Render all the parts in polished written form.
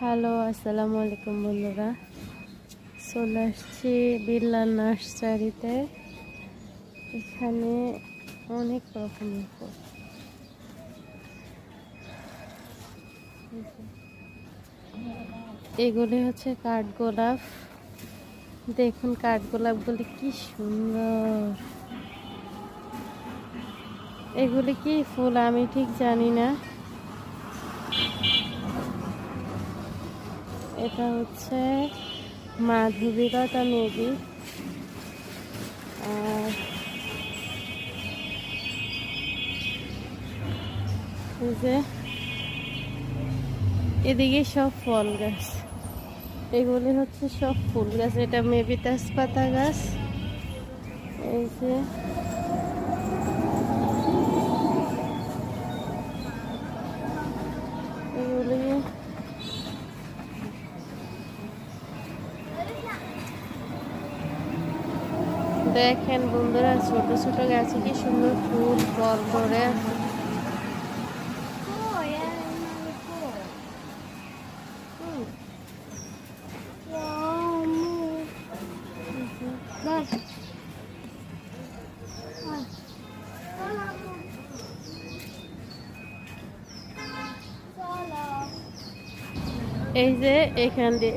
Hello, আসসালামু আলাইকুম বন্ধুরা। চলে আসছি বিড়লা নার্সারিতে। এখানে অনেক রকমের ফুল। এগুলি হচ্ছে কাঠগোলাপ। দেখুন কাঠগোলাপগুলি কি সুন্দর। এগুলি কি ফুল আমি ঠিক জানি না। এটা হচ্ছে মাধবীলতা মেবি। আর এই যে এদিকে সব ফল গাছ, এগুলি হচ্ছে সব ফুল গাছ। এটা মেবি তেজপাতা গাছ। এই যে এগুলি দেখেন বন্ধুরা, ছোট ছোট গাছে কি সুন্দর ফুল ফল ধরে আছে। এই যে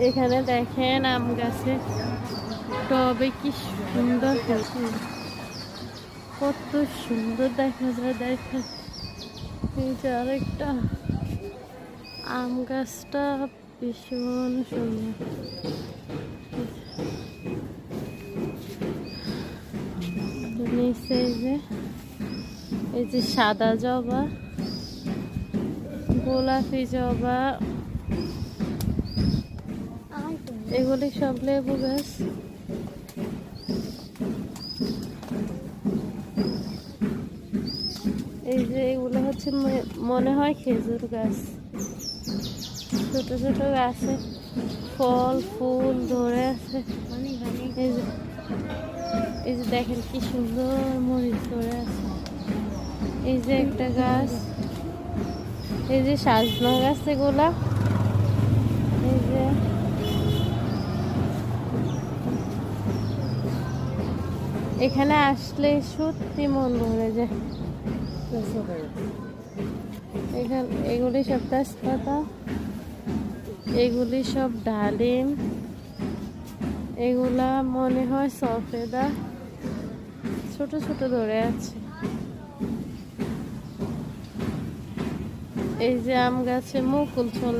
এখানে দেখেন আম গাছে টবে কি সুন্দর ফুল, কত সুন্দর দেখা যায়। দেখেন এই যে আরেকটা আম গাছটা ভীষণ সুন্দর। নিচে এই যে সাদা জবা, গোলাপি জবা, এগুলি সব লেবু গাছ। এই যে এগুলো হচ্ছে মনে হয় খেজুর গাছ। ছোট ছোট গাছে ফল ফুল ধরে আছে। এই যে দেখেন কি সুন্দর মরিচ ধরে আছে। এই যে একটা গাছ, এই যে সাজনা গাছ এগুলা। এই যে এখানে আসলে সত্যি মন ভরে যায়। এখানে এগুলি সব তেজপাতা, এগুলি সব ডালিম, এগুলা মনে হয় সফেদা, ছোট ছোট ধরে আছে। এই যে আম গাছে মুকুল চলে